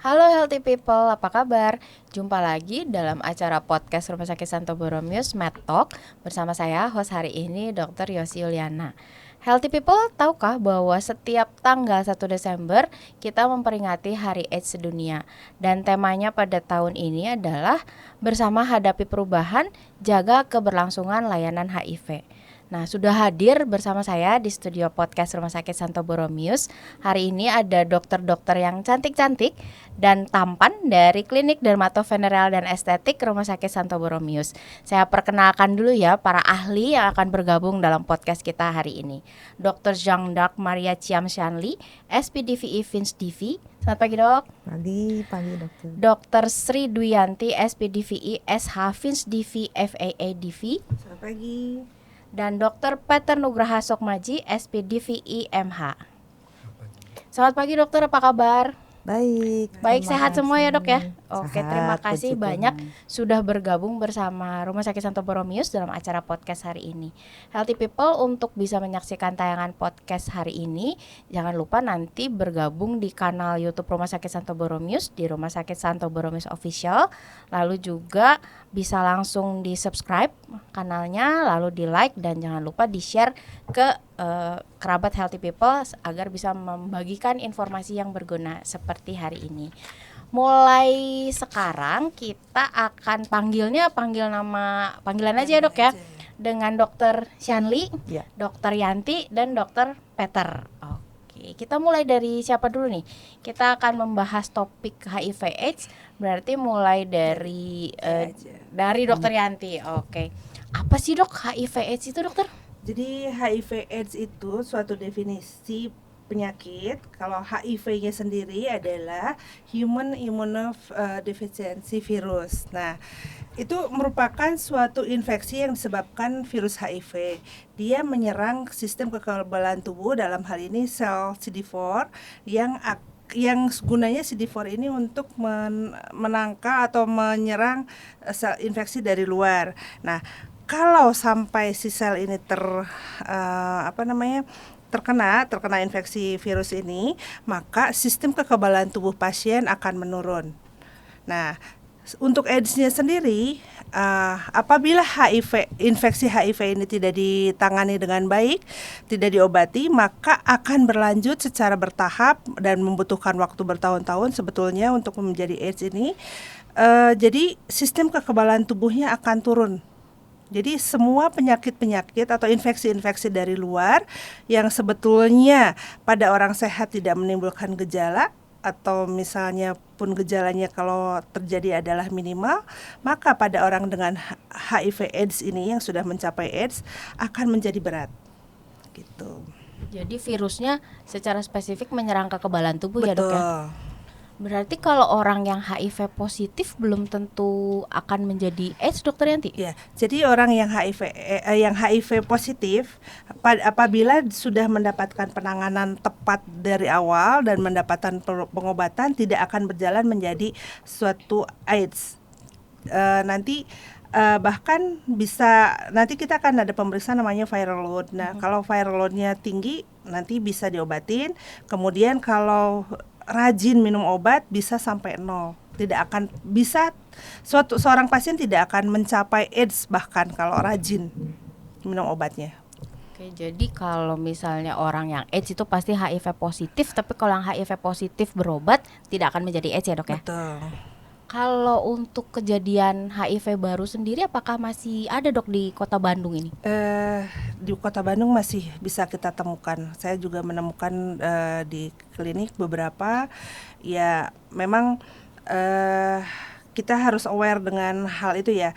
Halo healthy people, apa kabar? Jumpa lagi dalam acara podcast Rumah Sakit Santo Borromeus Med Talk bersama saya host hari ini Dr. Yosi Yuliana. Healthy people, tahukah bahwa setiap tanggal 1 Desember kita memperingati Hari AIDS sedunia? Dan temanya pada tahun ini adalah bersama hadapi perubahan, jaga keberlangsungan layanan HIV. Nah, sudah hadir bersama saya di studio podcast Rumah Sakit Santo Borromeus. Hari ini ada dokter-dokter yang cantik-cantik dan tampan dari Klinik Dermatovenereal dan Estetik Rumah Sakit Santo Borromeus. Saya perkenalkan dulu ya para ahli yang akan bergabung dalam podcast kita hari ini. Dr. Jean Dark Maria Chiam Shanli, SPDVI Fins DV. Selamat pagi dok. Pagi dokter. Dr. Sri Duyanti, SPDVI SH Fins DV FAA DV. Selamat pagi. Dan Dr. Peter Nugraha Sokmaji, SPDVI MH. Selamat pagi dokter, apa kabar? Baik, sehat semua ya dok ya. Oke, Sehat, terima kasih puji banyak Tuhan. sudah bergabung bersama Rumah Sakit Santo Borromeus dalam acara podcast hari ini. Healthy people, untuk bisa menyaksikan tayangan podcast hari ini, jangan lupa nanti bergabung di kanal YouTube Rumah Sakit Santo Borromeus di Rumah Sakit Santo Borromeus Official. Lalu juga bisa langsung di subscribe kanalnya, lalu di like dan jangan lupa di share ke kerabat healthy people agar bisa membagikan informasi yang berguna seperti hari ini. Mulai sekarang kita akan panggil panggilan aja ya dok ya, dengan Dokter Shanli, Ya. Dokter Yanti dan Dokter Peter. Oke, kita mulai dari siapa dulu nih? Kita akan membahas topik HIV/AIDS, berarti mulai dari Dokter Yanti. Oke, apa sih dok HIV/AIDS itu dokter? Jadi HIV/AIDS itu suatu definisi penyakit. Kalau HIV-nya sendiri adalah Human Immunodeficiency Virus. Nah, itu merupakan suatu infeksi yang disebabkan virus HIV. Dia menyerang sistem kekebalan tubuh, dalam hal ini sel CD4 yang gunanya CD4 ini untuk menangkal atau menyerang sel infeksi dari luar. Nah, kalau sampai si sel ini terkena infeksi virus ini, maka sistem kekebalan tubuh pasien akan menurun. Nah, untuk AIDS-nya sendiri, apabila infeksi HIV ini tidak ditangani dengan baik, tidak diobati, maka akan berlanjut secara bertahap dan membutuhkan waktu bertahun-tahun sebetulnya untuk menjadi AIDS ini. Jadi sistem kekebalan tubuhnya akan turun. Jadi semua penyakit-penyakit atau infeksi-infeksi dari luar yang sebetulnya pada orang sehat tidak menimbulkan gejala, atau misalnya pun gejalanya kalau terjadi adalah minimal, maka pada orang dengan HIV AIDS ini yang sudah mencapai AIDS akan menjadi berat. Gitu. Jadi virusnya secara spesifik menyerang kekebalan tubuh. Betul. Ya dok ya. Berarti kalau orang yang HIV positif belum tentu akan menjadi AIDS, dokter Yanti? Ya, jadi orang yang HIV positif apabila sudah mendapatkan penanganan tepat dari awal dan mendapatkan pengobatan, tidak akan berjalan menjadi suatu AIDS. Bahkan bisa, nanti kita akan ada pemeriksaan namanya viral load. Nah, kalau viral loadnya tinggi, nanti bisa diobatin. Kemudian kalau rajin minum obat bisa sampai 0. Tidak akan bisa, seorang pasien tidak akan mencapai AIDS bahkan kalau rajin minum obatnya. Oke, jadi kalau misalnya orang yang AIDS itu pasti HIV positif, tapi kalau yang HIV positif berobat tidak akan menjadi AIDS ya dok ya? Betul. Kalau untuk kejadian HIV baru sendiri, apakah masih ada dok di kota Bandung ini? Di kota Bandung masih bisa kita temukan. Saya juga menemukan di klinik beberapa. Ya memang kita harus aware dengan hal itu ya.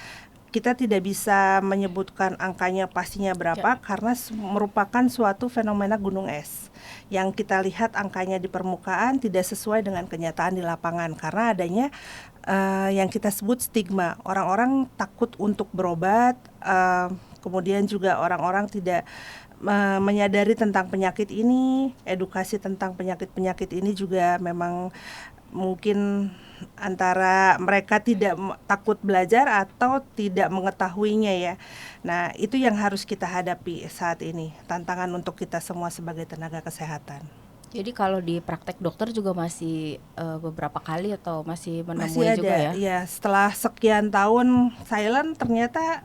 Kita tidak bisa menyebutkan angkanya pastinya berapa karena merupakan suatu fenomena gunung es. Yang kita lihat angkanya di permukaan tidak sesuai dengan kenyataan di lapangan karena adanya yang kita sebut stigma. Orang-orang takut untuk berobat, kemudian juga orang-orang tidak menyadari tentang penyakit ini. Edukasi tentang penyakit-penyakit ini juga memang mungkin antara mereka tidak takut belajar atau tidak mengetahuinya ya. Nah, itu yang harus kita hadapi saat ini, tantangan untuk kita semua sebagai tenaga kesehatan. Jadi kalau di praktek dokter juga masih beberapa kali atau masih Masih menemui juga ada, ya? ya setelah sekian tahun silent ternyata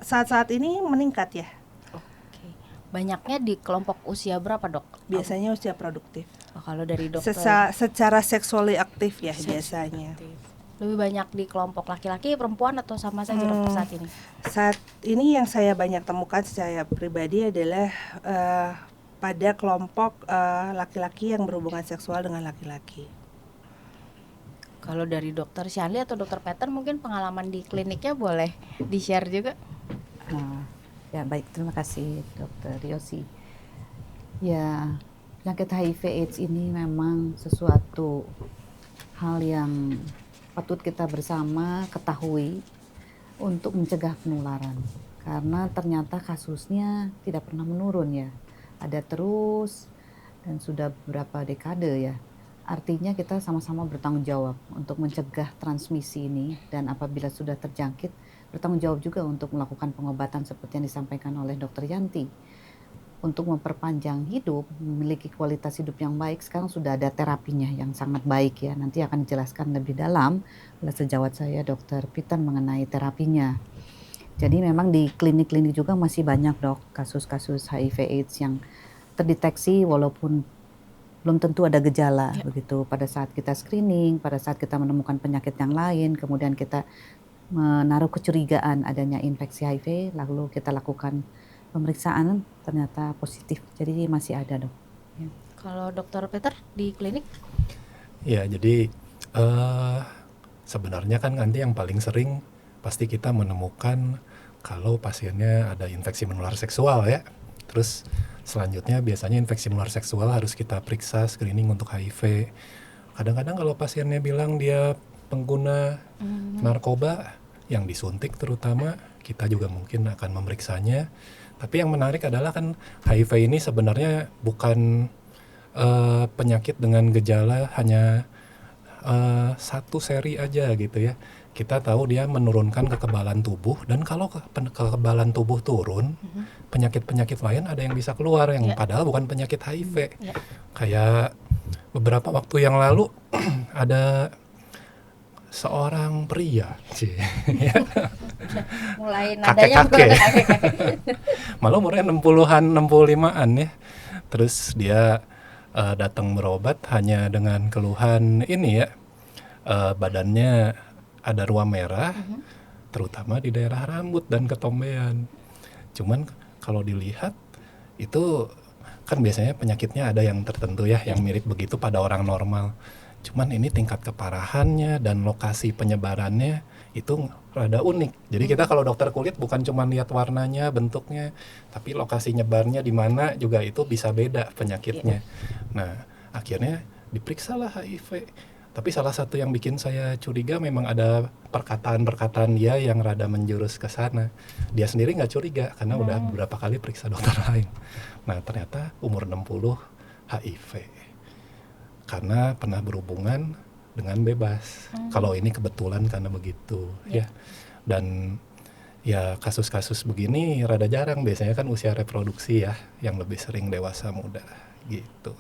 saat-saat ini meningkat ya. Oke. Banyaknya di kelompok usia berapa, Dok? Biasanya usia produktif. Oh, kalau dari dokter Secara seksually aktif ya biasanya. aktif. Lebih banyak di kelompok laki-laki, perempuan atau sama saja dokter saat ini? Saat ini yang saya banyak temukan secara pribadi adalah pada kelompok laki-laki yang berhubungan seksual dengan laki-laki. Kalau dari dokter Shanli atau dokter Peter mungkin pengalaman di kliniknya boleh di-share juga. Ya baik, terima kasih Dokter Yosi. Ya, penyakit HIV/AIDS ini memang sesuatu hal yang patut kita bersama ketahui untuk mencegah penularan. Karena ternyata kasusnya tidak pernah menurun ya. Ada terus dan sudah beberapa dekade ya. Artinya kita sama-sama bertanggung jawab untuk mencegah transmisi ini, dan apabila sudah terjangkit, bertanggung jawab juga untuk melakukan pengobatan seperti yang disampaikan oleh Dr. Yanti. Untuk memperpanjang hidup, memiliki kualitas hidup yang baik, sekarang sudah ada terapinya yang sangat baik ya. Nanti akan dijelaskan lebih dalam oleh sejawat saya Dr. Peter mengenai terapinya. Jadi memang di klinik-klinik juga masih banyak dok kasus-kasus HIV/AIDS yang terdeteksi walaupun belum tentu ada gejala begitu. Pada saat kita screening, pada saat kita menemukan penyakit yang lain, kemudian kita menaruh kecurigaan adanya infeksi HIV, lalu kita lakukan pemeriksaan, ternyata positif. Jadi masih ada dok. Ya. Kalau dokter Peter di klinik? Ya, jadi sebenarnya kan nanti yang paling sering pasti kita menemukan kalau pasiennya ada infeksi menular seksual ya. Terus selanjutnya biasanya infeksi menular seksual harus kita periksa screening untuk HIV. Kadang-kadang kalau pasiennya bilang dia pengguna narkoba yang disuntik terutama, kita juga mungkin akan memeriksanya. Tapi yang menarik adalah kan HIV ini sebenarnya bukan penyakit dengan gejala hanya satu seri aja gitu ya. Kita tahu dia menurunkan kekebalan tubuh, dan kalau kekebalan tubuh turun, penyakit-penyakit lain ada yang bisa keluar yang padahal bukan penyakit HIV. Kayak beberapa waktu yang lalu ada seorang pria, Mulai nadanya kakek-kakek, malah umurnya 60-an, 65-an ya. Terus dia datang berobat hanya dengan keluhan ini ya, badannya ada ruam merah, terutama di daerah rambut dan ketombean. Cuman kalau dilihat itu kan biasanya penyakitnya ada yang tertentu ya, yang mirip begitu pada orang normal. Cuman ini tingkat keparahannya dan lokasi penyebarannya itu rada unik. Jadi kita kalau dokter kulit bukan cuma lihat warnanya, bentuknya, tapi lokasi nyebarnya di mana juga itu bisa beda penyakitnya. Nah, akhirnya diperiksalah HIV. Tapi salah satu yang bikin saya curiga memang ada perkataan-perkataan dia yang rada menjurus ke sana. Dia sendiri nggak curiga karena udah beberapa kali periksa dokter lain. Nah, ternyata umur 60 HIV. Karena pernah berhubungan dengan bebas. Kalau ini kebetulan karena begitu ya. Dan ya kasus-kasus begini rada jarang, biasanya kan usia reproduksi ya, yang lebih sering dewasa muda gitu.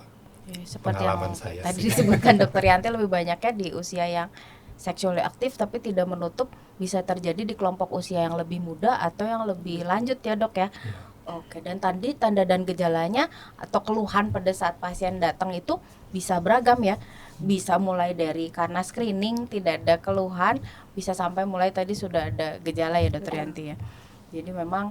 Seperti Pengalaman yang saya tadi sih. disebutkan dokter Yanti, lebih banyaknya di usia yang sexually aktif, tapi tidak menutup bisa terjadi di kelompok usia yang lebih muda atau yang lebih lanjut ya dok ya. Oke, dan tadi tanda dan gejalanya atau keluhan pada saat pasien datang itu bisa beragam ya. Bisa mulai dari karena screening tidak ada keluhan, bisa sampai mulai tadi sudah ada gejala ya dokter Yanti ya. Jadi memang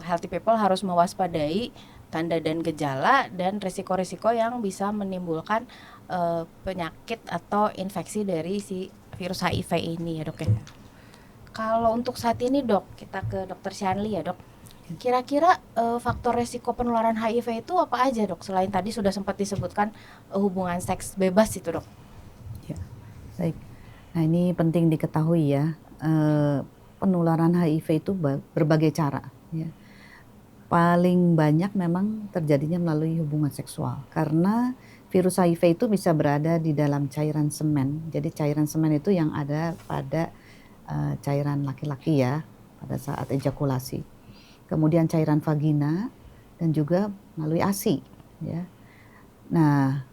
healthy people harus mewaspadai tanda dan gejala dan risiko-risiko yang bisa menimbulkan penyakit atau infeksi dari si virus HIV ini ya dok ya. Kalau untuk saat ini dok, kita ke dokter Shanli ya dok. Kira-kira faktor resiko penularan HIV itu apa aja dok? Selain tadi sudah sempat disebutkan hubungan seks bebas itu dok. Ya, baik. Nah ini penting diketahui ya, penularan HIV itu berbagai cara ya. Paling banyak memang terjadinya melalui hubungan seksual, karena virus HIV itu bisa berada di dalam cairan semen. Jadi cairan semen itu yang ada pada cairan laki-laki ya pada saat ejakulasi. Kemudian cairan vagina dan juga melalui ASI ya. Nah,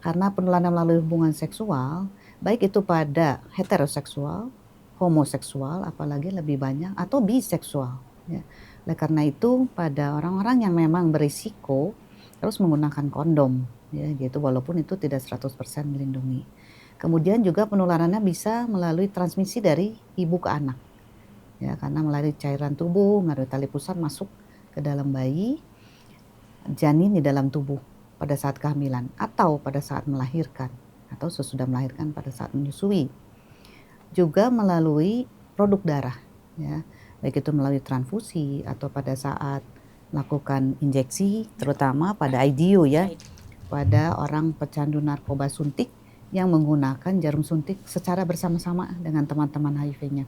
karena penularan melalui hubungan seksual, baik itu pada heteroseksual, homoseksual, apalagi lebih banyak, atau biseksual. Ya. Oleh karena itu, pada orang-orang yang memang berisiko harus menggunakan kondom, ya gitu, walaupun itu tidak 100% melindungi. Kemudian juga penularannya bisa melalui transmisi dari ibu ke anak, ya karena melalui cairan tubuh, melalui tali pusat masuk ke dalam bayi, janin di dalam tubuh pada saat kehamilan atau pada saat melahirkan atau sesudah melahirkan pada saat menyusui. Juga melalui produk darah, ya, baik itu melalui transfusi atau pada saat melakukan injeksi, terutama pada IDU ya, pada orang pecandu narkoba suntik yang menggunakan jarum suntik secara bersama-sama dengan teman-teman HIV-nya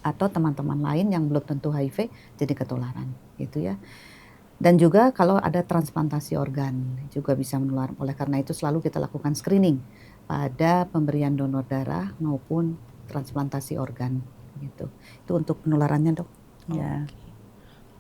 atau teman-teman lain yang belum tentu HIV jadi ketularan, gitu ya. Dan juga kalau ada transplantasi organ juga bisa menular. Oleh karena itu selalu kita lakukan screening pada pemberian donor darah maupun transplantasi organ gitu. Itu untuk penularannya, Dok. Ya.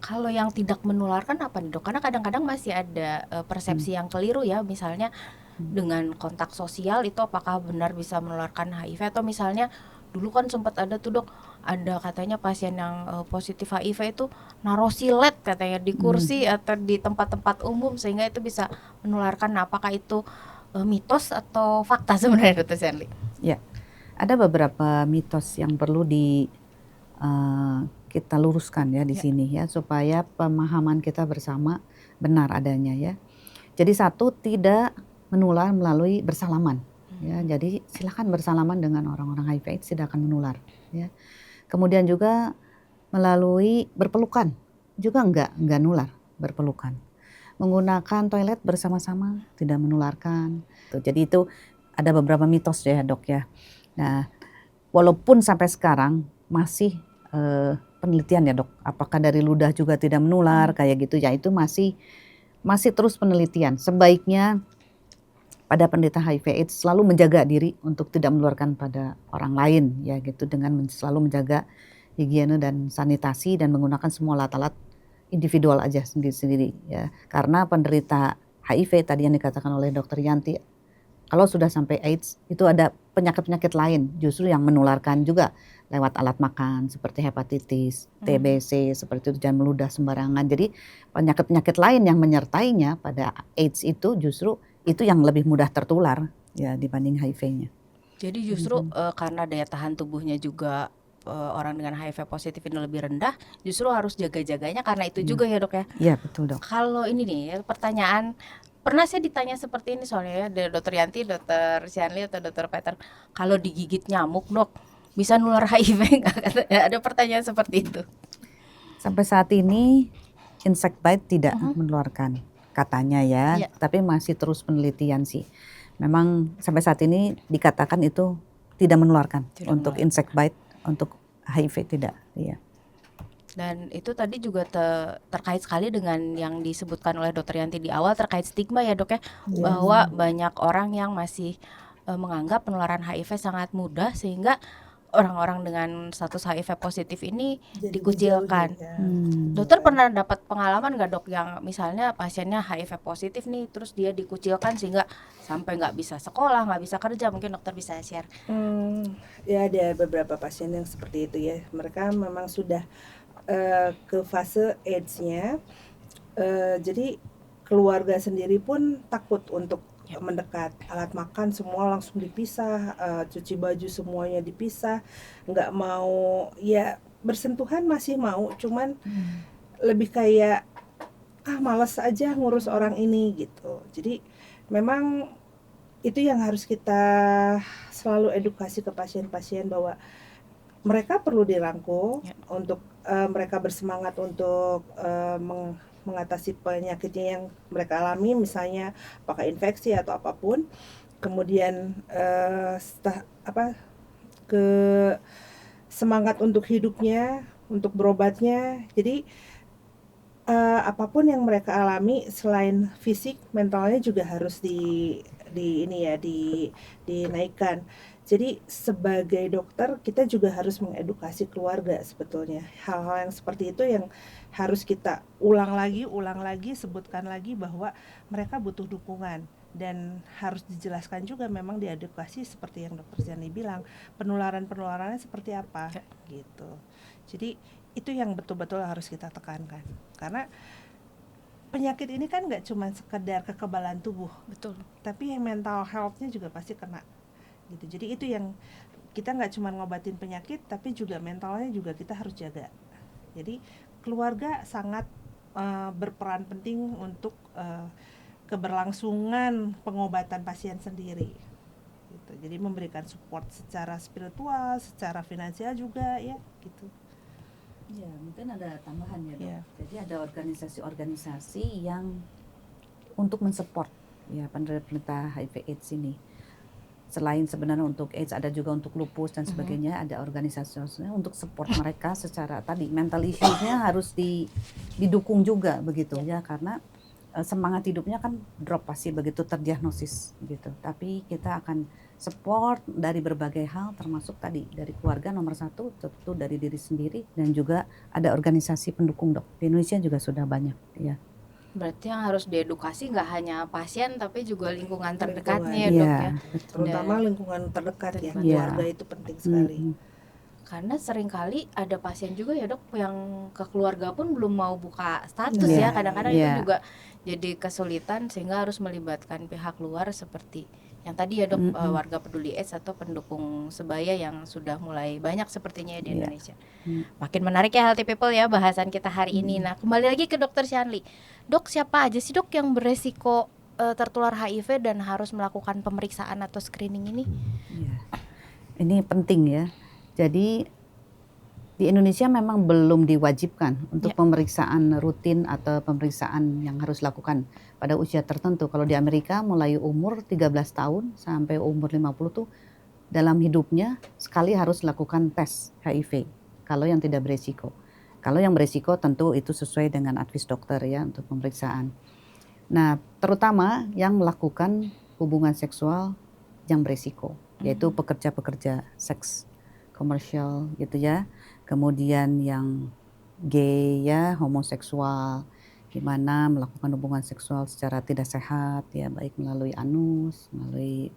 Kalau yang tidak menularkan apa nih, Dok? Karena kadang-kadang masih ada persepsi yang keliru ya, misalnya dengan kontak sosial itu apakah benar bisa menularkan HIV, atau misalnya dulu kan sempat ada tuh, Dok, ada katanya pasien yang positif HIV itu naruh silet katanya di kursi atau di tempat-tempat umum sehingga itu bisa menularkan. Nah, apakah itu mitos atau fakta sebenarnya, Dr. Sherly? Ya. Ada beberapa mitos yang perlu kita luruskan ya di sini ya supaya pemahaman kita bersama benar adanya ya. Jadi satu, tidak menular melalui bersalaman. Ya, jadi silakan bersalaman dengan orang-orang HIV/AIDS, tidak akan menular. Ya. Kemudian juga melalui berpelukan juga enggak nular berpelukan. Menggunakan toilet bersama-sama tidak menularkan. Jadi itu ada beberapa mitos ya, Dok ya. Nah, walaupun sampai sekarang masih penelitian ya, Dok, apakah dari ludah juga tidak menular kayak gitu ya, itu masih terus penelitian. Sebaiknya pada penderita HIV/AIDS selalu menjaga diri untuk tidak menularkan pada orang lain ya gitu, dengan selalu menjaga higiene dan sanitasi dan menggunakan semua alat-alat individual aja sendiri-sendiri ya. Karena penderita HIV tadi yang dikatakan oleh Dr. Yanti, kalau sudah sampai AIDS itu ada penyakit-penyakit lain justru yang menularkan juga lewat alat makan seperti hepatitis, TBC seperti itu, jangan meludah sembarangan. Jadi penyakit-penyakit lain yang menyertainya pada AIDS itu justru itu yang lebih mudah tertular ya dibanding HIV-nya. Jadi justru karena daya tahan tubuhnya juga orang dengan HIV positif ini lebih rendah, justru harus jaga-jaganya karena itu juga ya, Dok ya. Iya betul, Dok. Kalau ini nih pertanyaan, pernah saya ditanya seperti ini soalnya ya, dari Dr. Yanti, Dr. Shanli atau Dr. Peter, kalau digigit nyamuk, Dok, bisa nular HIV nggak? Katanya ada pertanyaan seperti itu. Sampai saat ini insect bite tidak menularkan katanya ya, tapi masih terus penelitian sih. Memang sampai saat ini dikatakan itu tidak menularkan untuk insect bite, untuk HIV tidak, ya. Dan itu tadi juga terkait sekali dengan yang disebutkan oleh Dr. Yanti di awal terkait stigma ya, Dok ya, bahwa banyak orang yang masih menganggap penularan HIV sangat mudah sehingga orang-orang dengan status HIV positif ini dikucilkan. Dokter pernah dapat pengalaman nggak, Dok, yang misalnya pasiennya HIV positif nih, terus dia dikucilkan sehingga sampai nggak bisa sekolah, nggak bisa kerja? Mungkin dokter bisa share. Ya ada beberapa pasien yang seperti itu ya. Mereka memang sudah ke fase AIDS-nya, jadi keluarga sendiri pun takut untuk mendekat. Alat makan semua langsung dipisah, cuci baju semuanya dipisah, nggak mau ya bersentuhan masih mau, cuman lebih kayak malas aja ngurus orang ini gitu. Jadi memang itu yang harus kita selalu edukasi ke pasien-pasien bahwa mereka perlu dirangkul untuk mereka bersemangat untuk mengatasi penyakitnya yang mereka alami, misalnya apakah infeksi atau apapun. Kemudian semangat untuk hidupnya, untuk berobatnya. Jadi apapun yang mereka alami selain fisik, mentalnya juga harus dinaikkan. Jadi sebagai dokter kita juga harus mengedukasi keluarga sebetulnya. Hal-hal yang seperti itu yang harus kita ulang lagi, sebutkan lagi bahwa mereka butuh dukungan dan harus dijelaskan juga memang diedukasi seperti yang Dokter Ziani bilang, penularannya seperti apa gitu. Jadi itu yang betul-betul harus kita tekankan. Karena penyakit ini kan nggak cuma sekedar kekebalan tubuh, Betul. tapi yang mental health-nya juga pasti kena gitu. Jadi itu yang kita nggak cuma ngobatin penyakit tapi juga mentalnya juga kita harus jaga. Jadi keluarga sangat berperan penting untuk keberlangsungan pengobatan pasien sendiri gitu. Jadi memberikan support secara spiritual, secara finansial juga ya gitu. Ya, mungkin ada tambahan ya, Dok. Ya. Jadi ada organisasi-organisasi yang untuk mensupport ya penderita HIV/AIDS ini. Selain sebenarnya untuk AIDS, ada juga untuk lupus dan sebagainya, ada organisasi untuk support mereka secara tadi mental issue-nya harus didukung juga begitu ya, karena semangat hidupnya kan drop pasti begitu terdiagnosis gitu. Tapi kita akan support dari berbagai hal, termasuk tadi dari keluarga nomor satu, tentu dari diri sendiri, dan juga ada organisasi pendukung, Dok. Di Indonesia juga sudah banyak ya. Berarti yang harus diedukasi nggak hanya pasien tapi juga lingkungan terdekatnya ya, Iya, Dok ya. Terutama lingkungan terdekat ya, Iya. keluarga itu penting sekali. Karena seringkali ada pasien juga ya, Dok, yang ke keluarga pun belum mau buka status Iya, ya. Kadang-kadang iya. itu juga jadi kesulitan sehingga harus melibatkan pihak luar seperti yang tadi ya, Dok, warga peduli AIDS atau pendukung sebaya yang sudah mulai banyak sepertinya di Iya. Indonesia. Makin menarik ya Healthy People ya bahasan kita hari ini. Nah, kembali lagi ke Dokter Shanli. Dok, siapa aja sih, Dok, yang beresiko tertular HIV dan harus melakukan pemeriksaan atau screening ini? Ya. Ini penting ya. Jadi di Indonesia memang belum diwajibkan untuk pemeriksaan rutin atau pemeriksaan yang harus dilakukan pada usia tertentu. Kalau di Amerika mulai umur 13 tahun sampai umur 50 tuh dalam hidupnya sekali harus lakukan tes HIV. Kalau yang tidak beresiko. Kalau yang beresiko tentu itu sesuai dengan advis dokter ya untuk pemeriksaan. Nah, terutama yang melakukan hubungan seksual yang beresiko, yaitu pekerja-pekerja seks komersial gitu ya. Kemudian yang gay ya, homoseksual, gimana melakukan hubungan seksual secara tidak sehat ya, baik melalui anus, melalui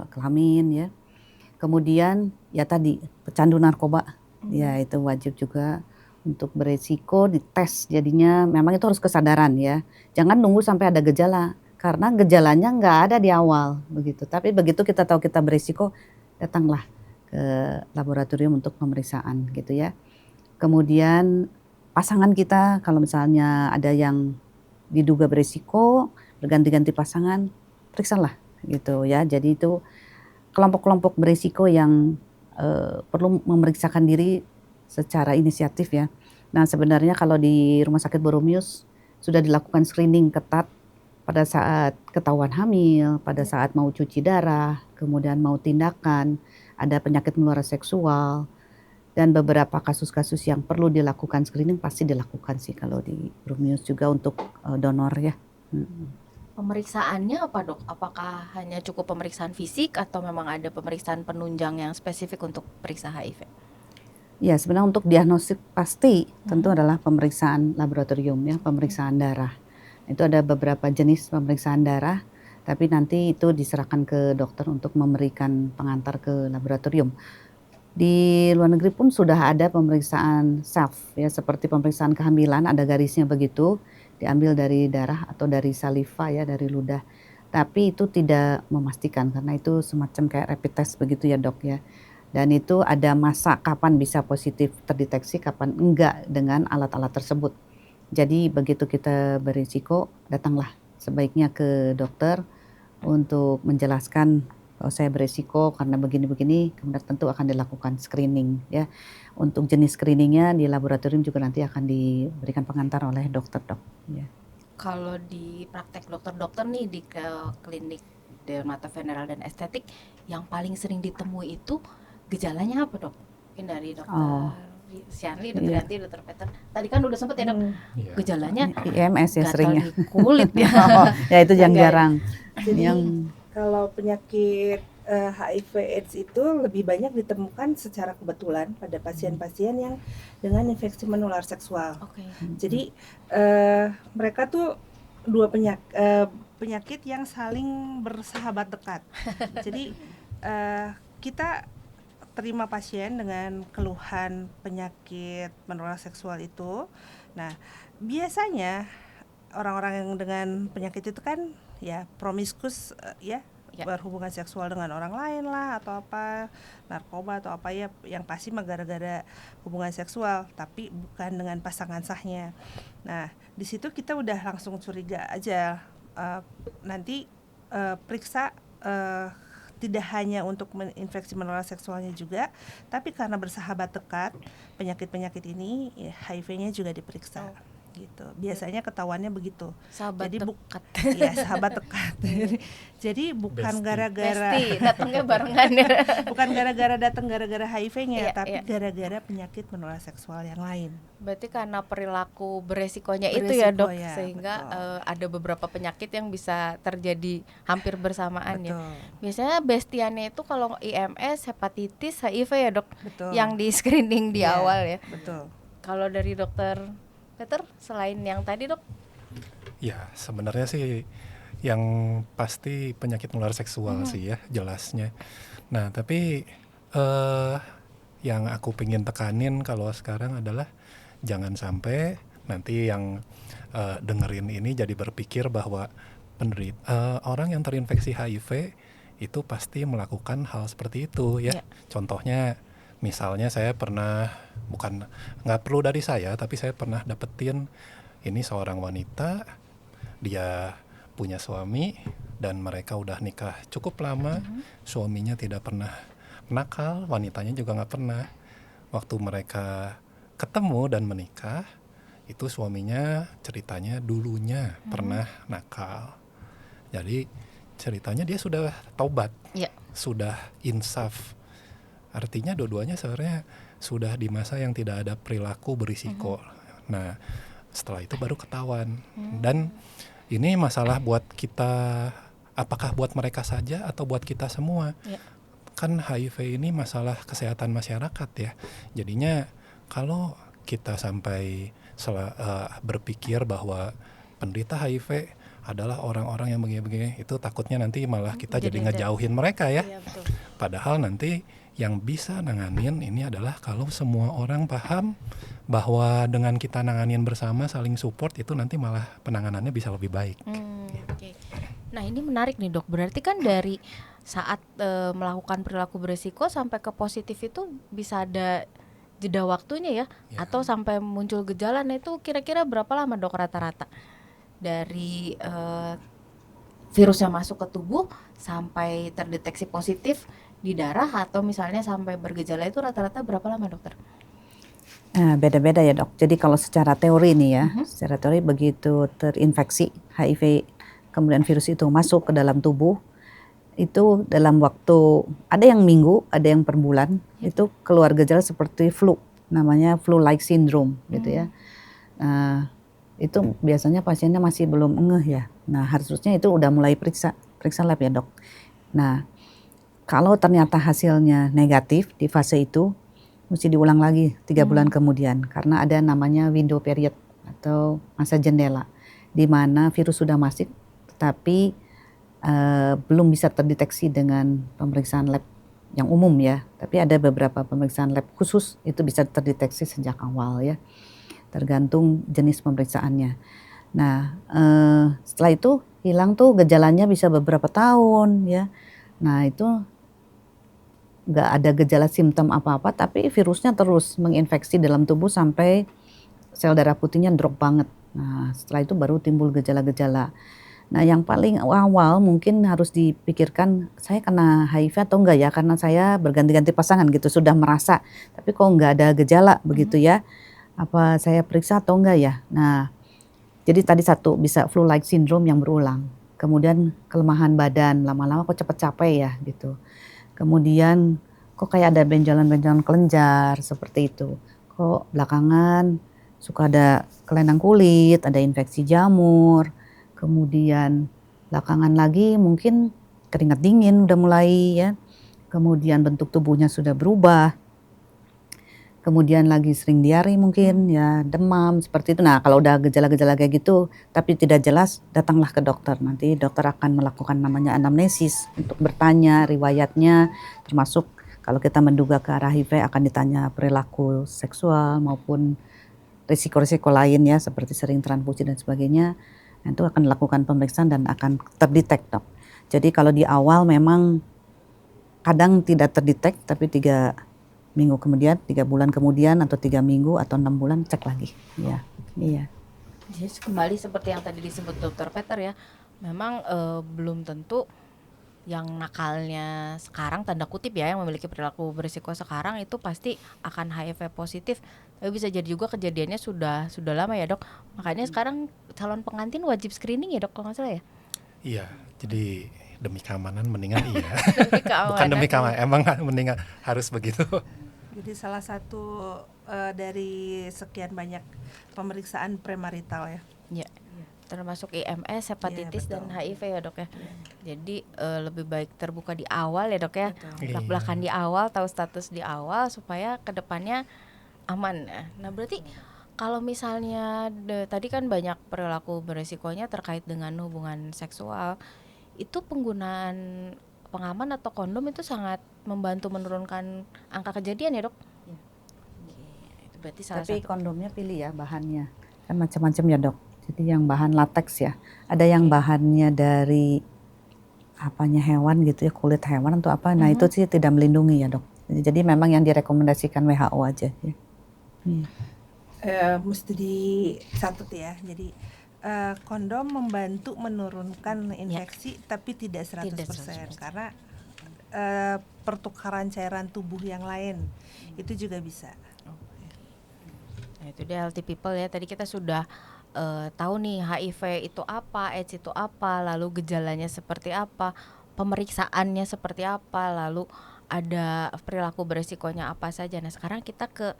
kelamin ya. Kemudian ya tadi pecandu narkoba, ya itu wajib juga untuk beresiko dites. Jadinya memang itu harus kesadaran ya. Jangan nunggu sampai ada gejala, karena gejalanya nggak ada di awal begitu. Tapi begitu kita tahu kita beresiko, datanglah ke laboratorium untuk pemeriksaan gitu ya. Kemudian pasangan kita kalau misalnya ada yang diduga beresiko, berganti-ganti pasangan, periksalah gitu ya. Jadi itu kelompok-kelompok beresiko yang perlu memeriksakan diri secara inisiatif ya. Nah, sebenarnya kalau di Rumah Sakit Boromius sudah dilakukan screening ketat pada saat ketahuan hamil, pada saat mau cuci darah, kemudian mau tindakan, ada penyakit menular seksual, dan beberapa kasus-kasus yang perlu dilakukan screening pasti dilakukan sih kalau di Boromius juga untuk donor ya. Pemeriksaannya apa, Dok? Apakah hanya cukup pemeriksaan fisik atau memang ada pemeriksaan penunjang yang spesifik untuk periksa HIV? Ya, sebenarnya untuk diagnostik pasti tentu adalah pemeriksaan laboratorium ya, pemeriksaan darah. Itu ada beberapa jenis pemeriksaan darah, tapi nanti itu diserahkan ke dokter untuk memberikan pengantar ke laboratorium. Di luar negeri pun sudah ada pemeriksaan self ya, seperti pemeriksaan kehamilan, ada garisnya begitu, diambil dari darah atau dari saliva ya, dari ludah. Tapi itu tidak memastikan karena itu semacam kayak rapid test begitu ya, Dok ya. Dan itu ada masa kapan bisa positif terdeteksi, kapan enggak dengan alat-alat tersebut. Jadi begitu kita berisiko, datanglah sebaiknya ke dokter untuk menjelaskan kalau saya berisiko karena begini-begini, kemudian tentu akan dilakukan screening ya. Untuk jenis screeningnya di laboratorium juga nanti akan diberikan pengantar oleh dokter, Dok. Ya. Kalau di praktek dokter-dokter nih di klinik dermatoveneral dan estetik, yang paling sering ditemui itu gejalanya apa, Dok? Mungkin dari dokter Shanli, dokter Yanti, dokter Peter. Tadi kan udah sempet ya, Dok. Gejalanya IMS ya gatal seringnya. di kulit ya. Ya itu yang jarang. Jadi yang kalau penyakit HIV/AIDS itu lebih banyak ditemukan secara kebetulan pada pasien-pasien yang dengan infeksi menular seksual. Oke. Jadi mereka tuh penyakit yang saling bersahabat dekat. Jadi kita terima pasien dengan keluhan penyakit menular seksual itu. Nah, biasanya orang-orang yang dengan penyakit itu kan ya promiskus, ya berhubungan seksual dengan orang lain lah atau apa, narkoba atau apa ya, yang pasti mah gara-gara hubungan seksual, tapi bukan dengan pasangan sahnya. Nah, di situ kita udah langsung curiga aja. Nanti periksa tidak hanya untuk infeksi menular seksualnya juga, tapi karena bersahabat dekat penyakit-penyakit ini, ya, HIV-nya juga diperiksa. Gitu. Biasanya ketahuannya begitu. Sahabat Jadi dekat. ya sahabat dekat. Jadi bukan gara-gara datangnya barengan ya. bukan gara-gara datang gara-gara HIV-nya, Iya, tapi iya. gara-gara penyakit menular seksual yang lain. Berarti karena perilaku beresikonya itu ya, Dok, Ya, sehingga betul. ada beberapa penyakit yang bisa terjadi hampir bersamaan ya. Betul. Biasanya bestiannya itu kalau IMS, hepatitis, HIV ya, Dok, Betul. yang di screening di Iya, awal ya. Betul. Kalau dari Dokter Peter, selain yang tadi, Dok? Ya, sebenarnya sih yang pasti penyakit menular seksual sih ya, jelasnya. Nah, tapi yang aku pengen tekanin kalau sekarang adalah jangan sampai nanti yang dengerin ini jadi berpikir bahwa orang yang terinfeksi HIV itu pasti melakukan hal seperti itu ya. Iya. Contohnya, misalnya saya pernah, nggak perlu dari saya, tapi saya pernah dapetin ini seorang wanita, dia punya suami dan mereka udah nikah cukup lama, suaminya tidak pernah nakal, wanitanya juga nggak pernah. Waktu mereka ketemu dan menikah, itu suaminya ceritanya dulunya pernah nakal. Jadi ceritanya dia sudah taubat, Iya. sudah insaf. Artinya dua-duanya sebenarnya sudah di masa yang tidak ada perilaku berisiko. Nah, setelah itu baru ketahuan. Dan ini masalah buat kita, apakah buat mereka saja atau buat kita semua? Ya. Kan HIV ini masalah kesehatan masyarakat ya. Jadinya kalau kita sampai berpikir bahwa penderita HIV adalah orang-orang yang begini-begini, itu takutnya nanti malah kita jadi ngejauhin mereka ya. Iya, betul. Padahal nanti yang bisa nanganin ini adalah kalau semua orang paham bahwa dengan kita nanganin bersama, saling support, itu nanti malah penanganannya bisa lebih baik. Oke. Nah, ini menarik nih, Dok. Berarti kan dari saat melakukan perilaku beresiko sampai ke positif itu bisa ada jeda waktunya ya, atau sampai muncul gejala. Nah, itu kira-kira berapa lama, Dok, rata-rata dari virus yang masuk ke tubuh sampai terdeteksi positif di darah atau misalnya sampai bergejala, itu rata-rata berapa lama, Dokter? Beda-beda ya, Dok. Jadi kalau secara teori nih ya, secara teori begitu terinfeksi HIV, kemudian virus itu masuk ke dalam tubuh, itu dalam waktu, ada yang minggu, ada yang per bulan, itu keluar gejala seperti flu, namanya flu-like syndrome gitu ya. Itu biasanya pasiennya masih belum ngeh ya. Nah, harusnya itu udah mulai periksa lab ya, Dok. Nah, kalau ternyata hasilnya negatif di fase itu, mesti diulang lagi 3 bulan kemudian, karena ada namanya window period atau masa jendela, di mana virus sudah masuk, tetapi belum bisa terdeteksi dengan pemeriksaan lab yang umum ya. Tapi ada beberapa pemeriksaan lab khusus, itu bisa terdeteksi sejak awal ya, tergantung jenis pemeriksaannya. Nah, setelah itu hilang tuh gejalanya bisa beberapa tahun ya. Nah, itu nggak ada gejala simptom apa-apa, tapi virusnya terus menginfeksi dalam tubuh sampai sel darah putihnya drop banget. Nah, setelah itu baru timbul gejala-gejala. Nah, yang paling awal mungkin harus dipikirkan, saya kena HIV atau enggak ya, karena saya berganti-ganti pasangan gitu, sudah merasa, tapi kok enggak ada gejala begitu ya, apa saya periksa atau enggak ya. Nah, jadi tadi satu, bisa flu-like syndrome yang berulang, kemudian kelemahan badan, lama-lama kok cepet capek ya gitu. Kemudian kok kayak ada benjolan-benjolan kelenjar seperti itu. Kok belakangan suka ada kelainan kulit, ada infeksi jamur. Kemudian belakangan lagi mungkin keringat dingin udah mulai ya, kemudian bentuk tubuhnya sudah berubah, kemudian lagi sering diare mungkin ya, demam seperti itu. Nah kalau udah gejala-gejala kayak gitu tapi tidak jelas, datanglah ke dokter. Nanti dokter akan melakukan namanya anamnesis untuk bertanya riwayatnya, termasuk kalau kita menduga ke arah HIV akan ditanya perilaku seksual maupun risiko-risiko lain ya, seperti sering transfusi dan sebagainya. Nah, itu akan dilakukan pemeriksaan dan akan terdetek, dok. Jadi kalau di awal memang kadang tidak terdetek, tapi 3 minggu kemudian, 3 bulan kemudian, atau 3 minggu atau 6 bulan cek lagi. Iya, iya. Jadi kembali seperti yang tadi disebut Dokter Peter ya, memang belum tentu yang nakalnya sekarang tanda kutip ya, yang memiliki perilaku berisiko sekarang itu pasti akan HIV positif. Tapi bisa jadi juga kejadiannya sudah lama ya, Dok. Makanya sekarang calon pengantin wajib screening ya, Dok, kalau nggak salah ya. Iya, jadi demi keamanan mendingan iya. Demi keamanan. Bukan demi keamanan, emang mendingan harus begitu. Jadi salah satu dari sekian banyak pemeriksaan premarital ya. Ya, termasuk IMS, hepatitis Iya, dan betul. HIV ya, Dok ya. Jadi lebih baik terbuka di awal ya, Dok ya. Betul. Belak-belakan di awal, tahu status di awal supaya kedepannya aman ya. Nah berarti kalau misalnya tadi kan banyak perilaku beresikonya terkait dengan hubungan seksual, itu penggunaan pengaman atau kondom itu sangat membantu menurunkan angka kejadian ya, Dok? Itu berarti salah Tapi satu. kondomnya pilih ya bahannya, kan macam-macam ya, dok. Jadi yang bahan latex ya, ada yang bahannya dari apanya hewan gitu ya, kulit hewan atau apa. Nah itu sih tidak melindungi ya, dok. Jadi memang yang direkomendasikan WHO aja ya. Mesti dicatat ya. Jadi kondom membantu menurunkan infeksi tapi tidak 100%, Tidak 100%. karena pertukaran cairan tubuh yang lain itu juga bisa. Nah itu dia healthy people ya. Tadi kita sudah tahu nih HIV itu apa, AIDS itu apa, lalu gejalanya seperti apa, pemeriksaannya seperti apa, lalu ada perilaku beresikonya apa saja. Nah sekarang kita ke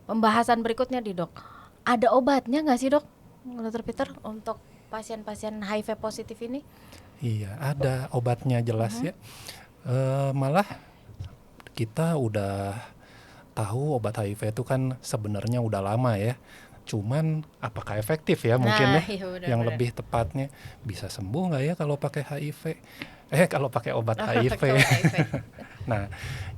pembahasan berikutnya nih, Dok. Ada obatnya nggak sih, Dok, Dr. Peter, untuk pasien-pasien HIV positif ini? Iya, ada obatnya jelas ya. Malah kita udah tahu obat HIV itu kan sebenarnya udah lama ya. Cuman apakah efektif ya mungkin Nah, ya? iya benar, Yang benar. lebih tepatnya bisa sembuh nggak ya kalau pakai HIV? Kalau pakai obat HIV. Kalau HIV. Nah,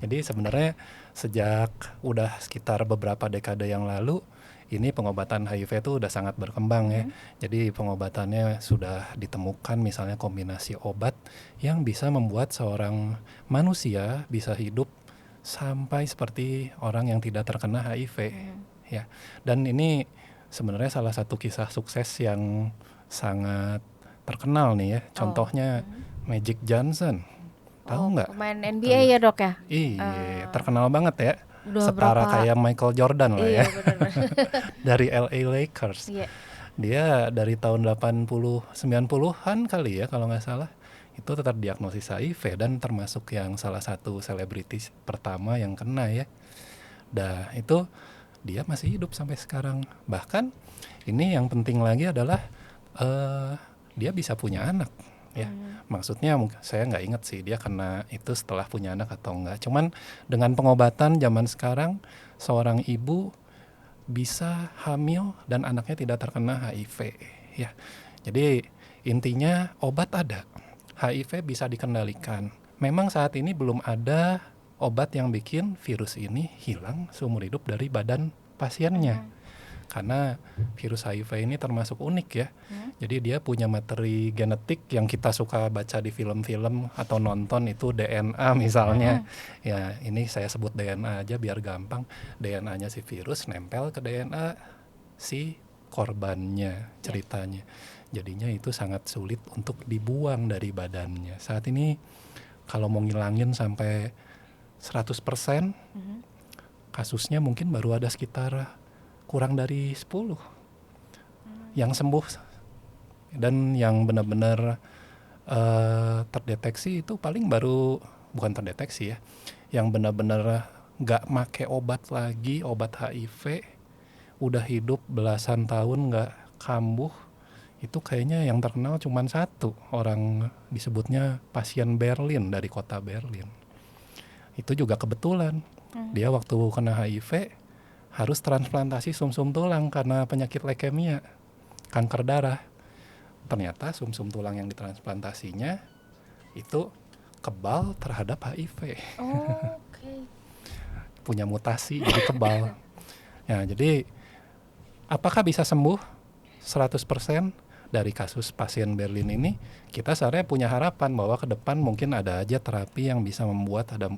jadi sebenarnya sejak udah sekitar beberapa dekade yang lalu, ini pengobatan HIV itu udah sangat berkembang ya. Jadi pengobatannya sudah ditemukan, misalnya kombinasi obat yang bisa membuat seorang manusia bisa hidup sampai seperti orang yang tidak terkena HIV ya. Dan ini sebenarnya salah satu kisah sukses yang sangat terkenal nih ya. Contohnya Magic Johnson. Tahu nggak? Pemain NBA ya, Dok ya? Iya, terkenal banget ya. Udah Setara berapa- kayak Michael Jordan lah Iya ya. benar-benar. Dari LA Lakers. Iya. Dia dari tahun 90-90-an kali ya kalau nggak salah. Itu tetap diagnosis HIV dan termasuk yang salah satu selebritis pertama yang kena ya. Dah itu dia masih hidup sampai sekarang. Bahkan ini yang penting lagi adalah dia bisa punya anak ya. Maksudnya saya nggak ingat sih dia kena itu setelah punya anak atau enggak. Cuman dengan pengobatan zaman sekarang seorang ibu bisa hamil dan anaknya tidak terkena HIV ya. Jadi intinya obat ada. HIV bisa dikendalikan. Memang saat ini belum ada obat yang bikin virus ini hilang seumur hidup dari badan pasiennya. Karena virus HIV ini termasuk unik ya. Jadi dia punya materi genetik yang kita suka baca di film-film atau nonton itu DNA misalnya. Ya ini saya sebut DNA aja biar gampang. DNA-nya si virus nempel ke DNA si korbannya ceritanya. Jadinya itu sangat sulit untuk dibuang dari badannya. Saat ini kalau mau ngilangin sampai 100%, kasusnya mungkin baru ada sekitar kurang dari 10 yang sembuh, dan yang benar-benar terdeteksi itu paling baru, bukan terdeteksi ya, yang benar-benar nggak make obat lagi, obat HIV, udah hidup belasan tahun nggak kambuh, itu kayaknya yang terkenal cuma satu orang, disebutnya pasien Berlin dari kota Berlin. Itu juga kebetulan dia waktu kena HIV harus transplantasi sumsum tulang karena penyakit leukemia, kanker darah. Ternyata sumsum tulang yang ditransplantasinya itu kebal terhadap HIV, Oh, oke. punya mutasi jadi kebal. Ya, jadi apakah bisa sembuh 100% dari kasus pasien Berlin ini? Kita sebenarnya punya harapan bahwa ke depan mungkin ada aja terapi yang bisa membuat ada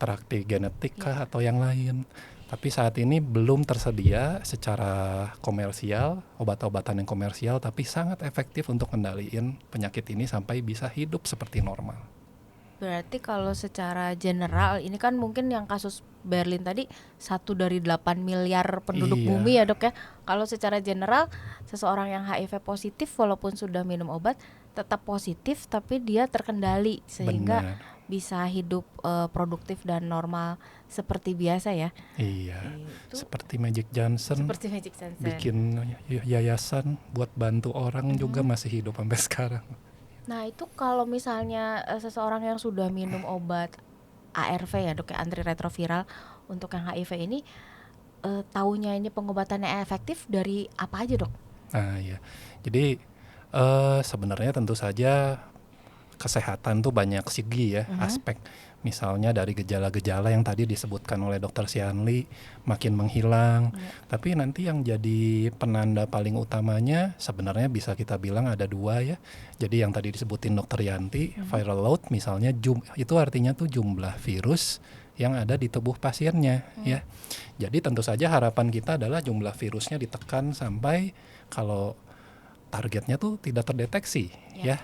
terapi genetik kah atau yang lain. Tapi saat ini belum tersedia secara komersial, obat-obatan yang komersial, tapi sangat efektif untuk kendaliin penyakit ini sampai bisa hidup seperti normal. Berarti kalau secara general ini kan mungkin yang kasus Berlin tadi 1 dari 8 miliar penduduk Iya. bumi ya dok ya. Kalau secara general seseorang yang HIV positif walaupun sudah minum obat tetap positif tapi dia terkendali sehingga Benar. bisa hidup produktif dan normal seperti biasa ya. Iya. Itu Seperti Magic Johnson seperti Magic Johnson. bikin yayasan buat bantu orang juga masih hidup sampai sekarang. Nah itu kalau misalnya seseorang yang sudah minum obat ARV ya dok ya, antiretroviral untuk yang HIV ini taunya ini pengobatannya efektif dari apa aja dok? Nah, ya. Jadi sebenarnya tentu saja kesehatan tuh banyak segi ya, aspek. Misalnya dari gejala-gejala yang tadi disebutkan oleh Dr. Sianli makin menghilang. Tapi nanti yang jadi penanda paling utamanya sebenarnya bisa kita bilang ada dua ya. Jadi yang tadi disebutin Dr. Yanti, viral load misalnya itu artinya tuh jumlah virus yang ada di tubuh pasiennya ya. Jadi tentu saja harapan kita adalah jumlah virusnya ditekan sampai kalau targetnya tuh tidak terdeteksi ya.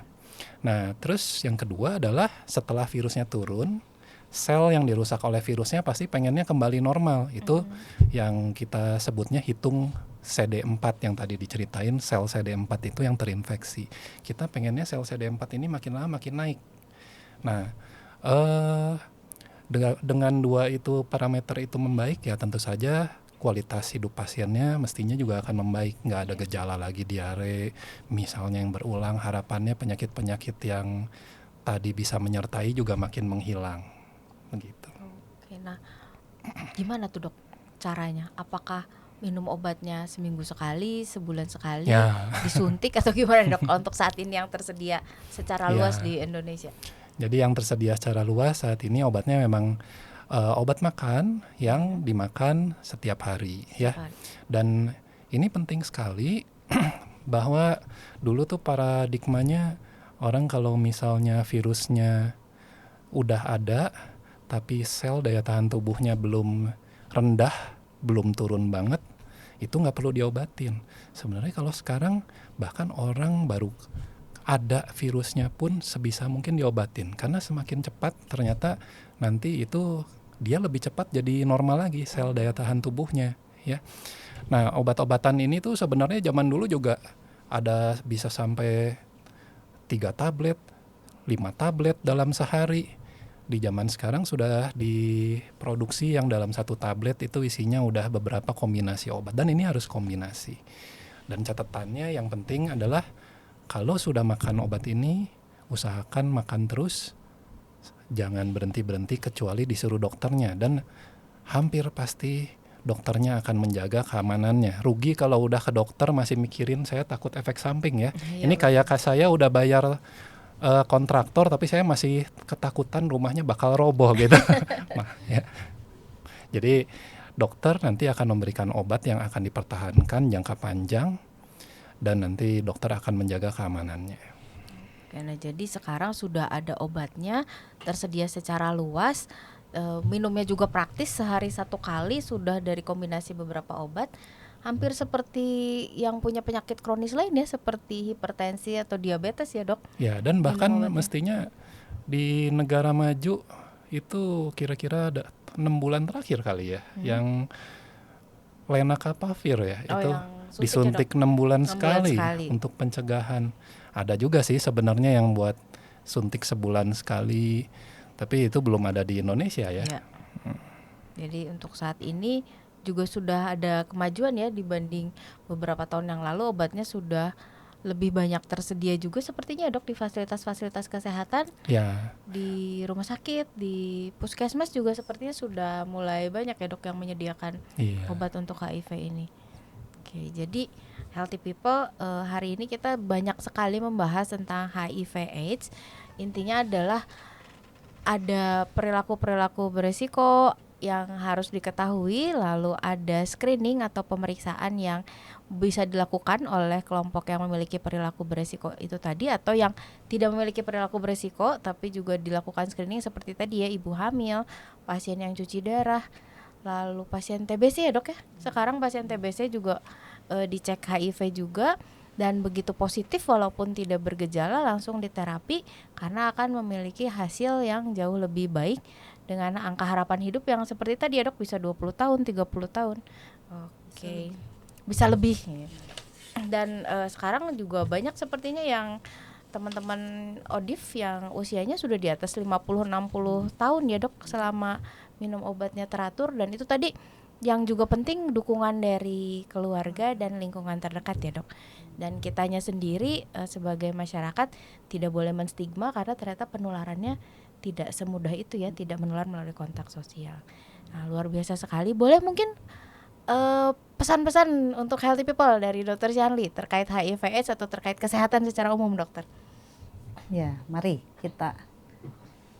Nah, terus yang kedua adalah setelah virusnya turun, sel yang dirusak oleh virusnya pasti pengennya kembali normal. Itu yang kita sebutnya hitung CD4 yang tadi diceritain, sel CD4 itu yang terinfeksi. Kita pengennya sel CD4 ini makin lama makin naik. Nah, dengan dua itu parameter itu membaik ya tentu saja kualitas hidup pasiennya mestinya juga akan membaik, nggak ada gejala lagi diare misalnya yang berulang. Harapannya penyakit-penyakit yang tadi bisa menyertai juga makin menghilang begitu. Oke, nah gimana tuh dok caranya? Apakah minum obatnya seminggu sekali, sebulan sekali, Ya. disuntik atau gimana dok untuk saat ini yang tersedia secara luas di Indonesia? Jadi yang tersedia secara luas saat ini obatnya memang obat makan yang dimakan setiap hari ya. Dan ini penting sekali bahwa dulu tuh paradigmanya orang kalau misalnya virusnya udah ada tapi sel daya tahan tubuhnya belum rendah, belum turun banget, itu nggak perlu diobatin. Sebenarnya kalau sekarang bahkan orang baru ada virusnya pun sebisa mungkin diobatin karena semakin cepat ternyata nanti itu dia lebih cepat jadi normal lagi sel daya tahan tubuhnya ya. Nah, obat-obatan ini tuh sebenarnya zaman dulu juga ada bisa sampai 3 tablet, 5 tablet dalam sehari. Di zaman sekarang sudah diproduksi yang dalam satu tablet itu isinya udah beberapa kombinasi obat dan ini harus kombinasi. Dan catatannya yang penting adalah kalau sudah makan obat ini usahakan makan terus. Jangan berhenti-berhenti kecuali disuruh dokternya dan hampir pasti dokternya akan menjaga keamanannya. Rugi kalau udah ke dokter masih mikirin saya takut efek samping ya. Ini kayak saya udah bayar kontraktor tapi saya masih ketakutan rumahnya bakal roboh gitu. Ya. Jadi dokter nanti akan memberikan obat yang akan dipertahankan jangka panjang dan nanti dokter akan menjaga keamanannya. Karena jadi sekarang sudah ada obatnya tersedia secara luas, minumnya juga praktis sehari 1 kali sudah dari kombinasi beberapa obat, hampir seperti yang punya penyakit kronis lain ya seperti hipertensi atau diabetes ya dok. Ya dan bahkan Minum obatnya. mestinya di negara maju itu kira-kira ada 6 bulan terakhir kali ya yang lenacapavir ya itu yang suntik disuntik ya, 6 bulan 6 bulan sekali sekali. untuk pencegahan. Ada juga sih sebenarnya yang buat suntik sebulan sekali, tapi itu belum ada di Indonesia ya. Ya. Jadi untuk saat ini juga sudah ada kemajuan ya dibanding beberapa tahun yang lalu obatnya sudah lebih banyak tersedia juga sepertinya dok di fasilitas-fasilitas kesehatan, Ya, di rumah sakit, di puskesmas juga sepertinya sudah mulai banyak ya dok yang menyediakan iya. obat untuk HIV ini. Oke, jadi Healthy People, hari ini kita banyak sekali membahas tentang HIV/AIDS. Intinya adalah ada perilaku-perilaku beresiko yang harus diketahui, lalu ada screening atau pemeriksaan yang bisa dilakukan oleh kelompok yang memiliki perilaku beresiko itu tadi, atau yang tidak memiliki perilaku beresiko tapi juga dilakukan screening seperti tadi ya, ibu hamil, pasien yang cuci darah, lalu pasien TBC ya dok ya. Sekarang pasien TBC juga dicek HIV juga, dan begitu positif walaupun tidak bergejala langsung diterapi karena akan memiliki hasil yang jauh lebih baik dengan angka harapan hidup yang seperti tadi ya dok, bisa 20 tahun, 30 tahun. Oke. Bisa lebih. Dan sekarang juga banyak sepertinya yang teman-teman ODIF yang usianya sudah di atas 50-60 tahun ya dok, selama minum obatnya teratur. Dan itu tadi yang juga penting, dukungan dari keluarga dan lingkungan terdekat ya dok. Dan kitanya sendiri sebagai masyarakat tidak boleh menstigma karena ternyata penularannya tidak semudah itu ya, tidak menular melalui kontak sosial. Nah, luar biasa sekali. Boleh mungkin pesan-pesan untuk Healthy People dari Dr. Shanli terkait HIV/AIDS atau terkait kesehatan secara umum, dokter? Ya, mari kita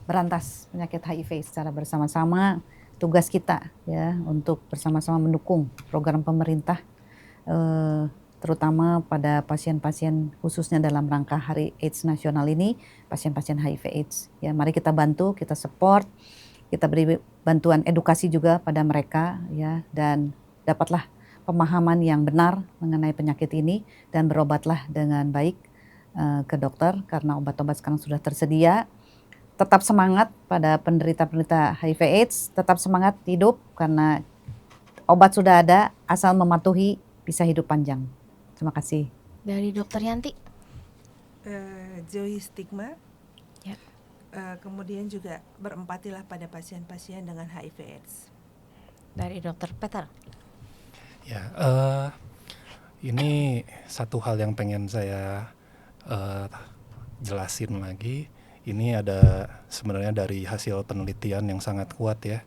berantas penyakit HIV secara bersama-sama. Tugas kita ya untuk bersama-sama mendukung program pemerintah, terutama pada pasien-pasien khususnya dalam rangka Hari AIDS Nasional ini, pasien-pasien HIV/AIDS. Ya, mari kita bantu, kita support, kita beri bantuan edukasi juga pada mereka ya, dan dapatlah pemahaman yang benar mengenai penyakit ini dan berobatlah dengan baik ke dokter karena obat-obat sekarang sudah tersedia. Tetap semangat pada penderita-penderita HIV/AIDS, tetap semangat hidup karena obat sudah ada, asal mematuhi bisa hidup panjang. Terima kasih. Dari Dokter Yanti. Jauhi stigma. Ya. Kemudian juga berempatilah pada pasien-pasien dengan HIV/AIDS. Dari Dokter Peter. Ya, ini satu hal yang pengen saya jelasin lagi. Ini ada sebenarnya dari hasil penelitian yang sangat kuat ya.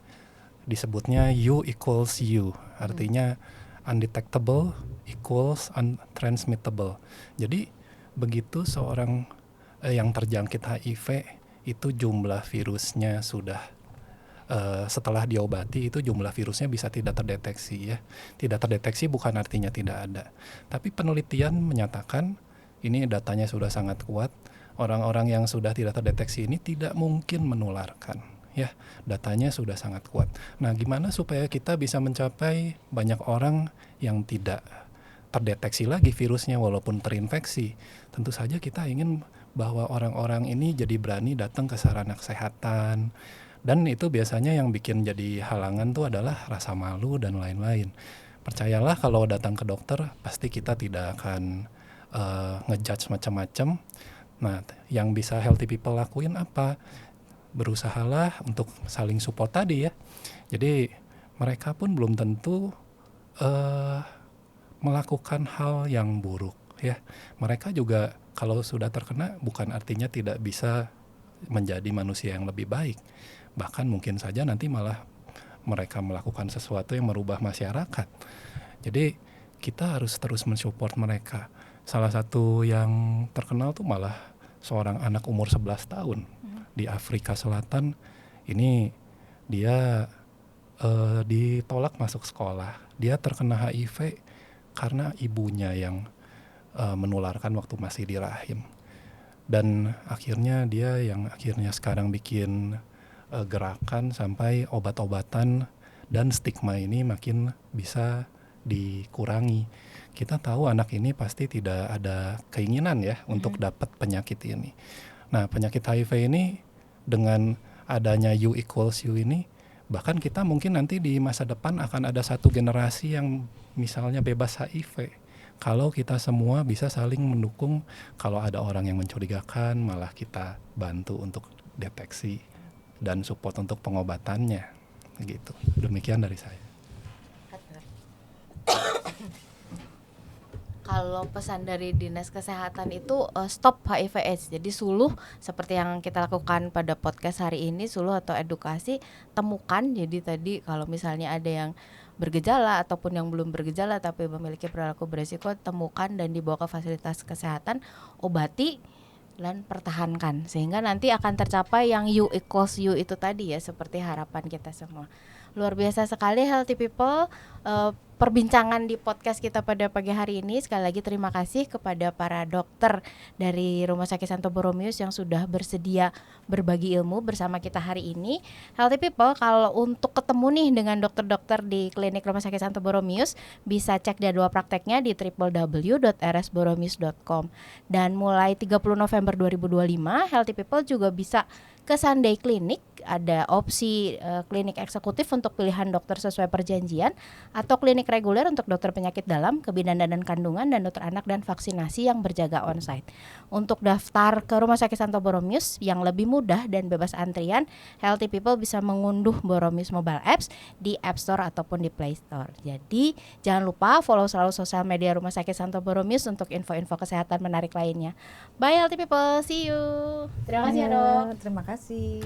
Disebutnya U equals U, artinya undetectable equals untransmittable. Jadi begitu seorang yang terjangkit HIV itu jumlah virusnya sudah setelah diobati itu jumlah virusnya bisa tidak terdeteksi ya. Tidak terdeteksi bukan artinya tidak ada. Tapi penelitian menyatakan, ini datanya sudah sangat kuat, orang-orang yang sudah tidak terdeteksi ini tidak mungkin menularkan ya. Datanya sudah sangat kuat. Nah, gimana supaya kita bisa mencapai banyak orang yang tidak terdeteksi lagi virusnya walaupun terinfeksi? Tentu saja kita ingin bahwa orang-orang ini jadi berani datang ke sarana kesehatan. Dan itu biasanya yang bikin jadi halangan tuh adalah rasa malu dan lain-lain. Percayalah kalau datang ke dokter pasti kita tidak akan ngejudge macam-macam. Nah, yang bisa Healthy People lakuin apa? Berusahalah untuk saling support tadi ya. Jadi mereka pun belum tentu melakukan hal yang buruk ya. Mereka juga kalau sudah terkena bukan artinya tidak bisa menjadi manusia yang lebih baik. Bahkan mungkin saja nanti malah mereka melakukan sesuatu yang merubah masyarakat. Jadi kita harus terus mensupport mereka. Salah satu yang terkenal tuh malah seorang anak umur 11 tahun di Afrika Selatan. Ini dia ditolak masuk sekolah. Dia terkena HIV karena ibunya yang menularkan waktu masih di rahim. Dan akhirnya dia yang akhirnya sekarang bikin gerakan sampai obat-obatan dan stigma ini makin bisa dikurangi. Kita tahu anak ini pasti tidak ada keinginan ya untuk dapat penyakit ini. Nah, penyakit HIV ini dengan adanya U equals U ini, bahkan kita mungkin nanti di masa depan akan ada satu generasi yang misalnya bebas HIV. Kalau kita semua bisa saling mendukung, kalau ada orang yang mencurigakan malah kita bantu untuk deteksi dan support untuk pengobatannya. Gitu. Demikian dari saya. kalau pesan dari Dinas Kesehatan itu stop HIV/AIDS. Jadi suluh seperti yang kita lakukan pada podcast hari ini, suluh atau edukasi, temukan. Jadi tadi kalau misalnya ada yang bergejala ataupun yang belum bergejala tapi memiliki perilaku beresiko, temukan dan dibawa ke fasilitas kesehatan, obati dan pertahankan sehingga nanti akan tercapai yang U equals U itu tadi ya, seperti harapan kita semua. Luar biasa sekali Healthy People, perbincangan di podcast kita pada pagi hari ini. Sekali lagi terima kasih kepada para dokter dari Rumah Sakit Santo Borromeus yang sudah bersedia berbagi ilmu bersama kita hari ini. Healthy People, kalau untuk ketemu nih dengan dokter-dokter di klinik Rumah Sakit Santo Borromeus, bisa cek jadwal prakteknya di www.rsborromeus.com. Dan mulai 30 November 2025, Healthy People juga bisa ke Sunday Clinic, ada opsi klinik eksekutif untuk pilihan dokter sesuai perjanjian, atau klinik reguler untuk dokter penyakit dalam, kebidanan dan kandungan, dan dokter anak dan vaksinasi yang berjaga onsite. Untuk daftar ke Rumah Sakit Santo Borromeus yang lebih mudah dan bebas antrian, Healthy People bisa mengunduh Borromeus mobile apps di App Store ataupun di Play Store. Jadi jangan lupa follow selalu sosial media Rumah Sakit Santo Borromeus untuk info-info kesehatan menarik lainnya. Bye Healthy People, see you. Terima kasih ya dok. Terima kasih.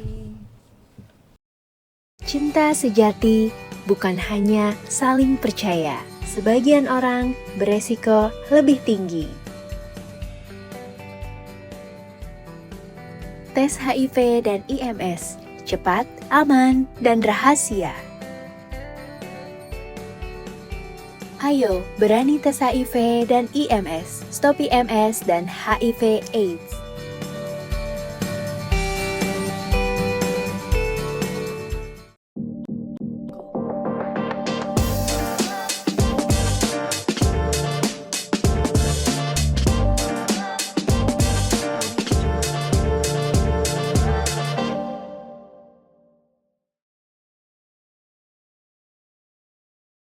Cinta sejati bukan hanya saling percaya. Sebagian orang beresiko lebih tinggi. Tes HIV dan IMS cepat, aman, dan rahasia. Ayo berani tes HIV dan IMS. Stop IMS dan HIV/AIDS.